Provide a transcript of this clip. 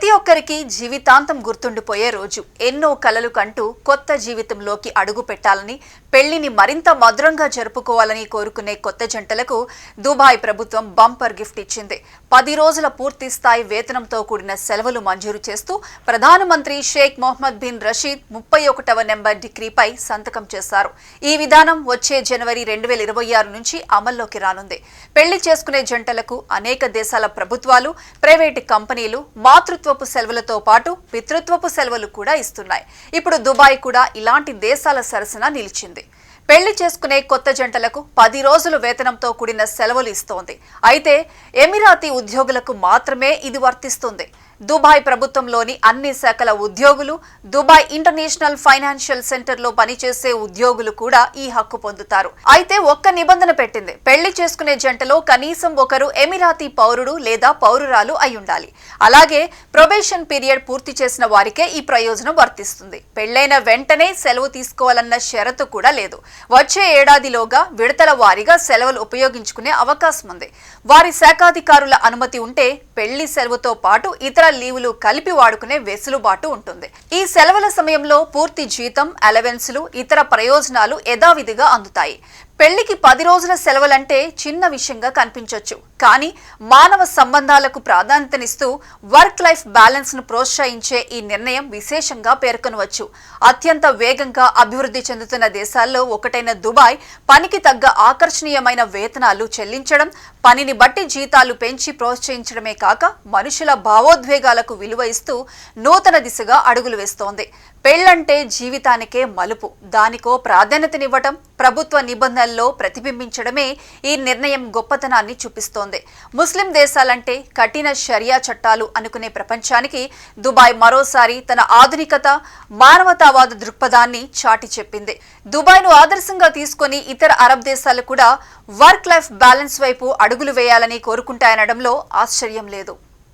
ప్రతి ఒక్కరికి జీవితాంతం గుర్తుండిపోయే రోజు. ఎన్నో కలలు కంటూ కొత్త జీవితంలోకి అడుగు పెట్టాలని, పెళ్లిని మరింత మధురంగా జరుపుకోవాలని కోరుకునే కొత్త జంటలకు దుబాయ్ ప్రభుత్వం బంపర్ గిఫ్ట్ ఇచ్చింది. 10 రోజుల పూర్తి స్థాయి వేతనంతో కూడిన సెలవులు మంజూరు చేస్తూ ప్రధానమంత్రి షేక్ మొహమ్మద్ బిన్ రషీద్ 31వ నెంబర్ డిక్రీపై సంతకం చేశారు. ఈ విధానం వచ్చే జనవరి 2026 నుంచి అమల్లోకి రానుంది. పెళ్లి చేసుకునే జంటలకు అనేక దేశాల ప్రభుత్వాలు, ప్రైవేటు కంపెనీలు మాతృత్వపు సెలవులతో పాటు పితృత్వపు సెలవులు కూడా ఇస్తున్నాయి. ఇప్పుడు దుబాయ్ కూడా ఇలాంటి దేశాల సరసన నిలిచింది. పెళ్లి చేసుకునే కొత్త జంటలకు 10 రోజులు వేతనంతో కూడిన సెలవులు ఇస్తోంది. అయితే ఎమిరాతీ ఉద్యోగులకు మాత్రమే ఇది వర్తిస్తుంది. దుబాయ్ ప్రభుత్వంలోని అన్ని శాఖల ఉద్యోగులు, దుబాయ్ ఇంటర్నేషనల్ ఫైనాన్షియల్ సెంటర్లో పనిచేసే ఉద్యోగులు కూడా ఈ హక్కు పొందుతారు. అయితే ఒక్క నిబంధన పెట్టింది. పెళ్లి చేసుకునే జంటలో కనీసం ఒకరు ఎమిరాతీ పౌరుడు లేదా పౌరురాలు అయి ఉండాలి. అలాగే ప్రొబేషన్ పీరియడ్ పూర్తి చేసిన వారికే ఈ ప్రయోజనం వర్తిస్తుంది. పెళ్లైన వెంటనే సెలవు తీసుకోవాలన్న షరతు కూడా లేదు. వచ్చే ఏడాదిలోగా విడతల వారీగా సెలవులు ఉపయోగించుకునే అవకాశం ఉంది. వారి శాఖాధికారుల అనుమతి ఉంటే పెళ్లి సెలవుతో పాటు ఇతర లీవులు కలిపి వాడుకునే వెసులుబాటు ఉంటుంది. ఈ సెలవుల సమయంలో పూర్తి జీతం, అలవెన్సులు, ఇతర ప్రయోజనాలు యథావిధిగా అందుతాయి. పెళ్లికి 10 రోజుల సెలవులంటే చిన్న విషయంగా కనిపించొచ్చు. కానీ మానవ సంబంధాలకు ప్రాధాన్యతనిస్తూ వర్క్ లైఫ్ బ్యాలెన్స్ ను ప్రోత్సహించే ఈ నిర్ణయం విశేషంగా పేర్కొనవచ్చు. అత్యంత వేగంగా అభివృద్ధి చెందుతున్న దేశాల్లో ఒకటైన దుబాయ్ పనికి తగ్గ ఆకర్షణీయమైన వేతనాలు చెల్లించడం, పనిని బట్టి జీతాలు పెంచి ప్రోత్సహించడమే కాక మనుషుల భావోద్వేగాలకు విలువ ఇస్తూ నూతన దిశగా అడుగులు వేస్తోంది. పెళ్లంటే జీవితానికే మలుపు. దానికో ప్రాధాన్యతనివ్వటం, ప్రభుత్వ నిబంధనల్లో ప్రతిబింబించడమే ఈ నిర్ణయం గొప్పతనాన్ని చూపిస్తోంది. ముస్లిం దేశాలంటే కఠిన షరియా చట్టాలు అనుకునే ప్రపంచానికి దుబాయ్ మరోసారి తన ఆధునికత, మానవతావాద దృక్పథాన్ని చాటి చెప్పింది. దుబాయ్ను ఆదర్శంగా తీసుకొని ఇతర అరబ్ దేశాలు కూడా వర్క్ లైఫ్ బ్యాలెన్స్ వైపు అడుగులు వేయాలని కోరుకుంటాయనడంలో ఆశ్చర్యం లేదు.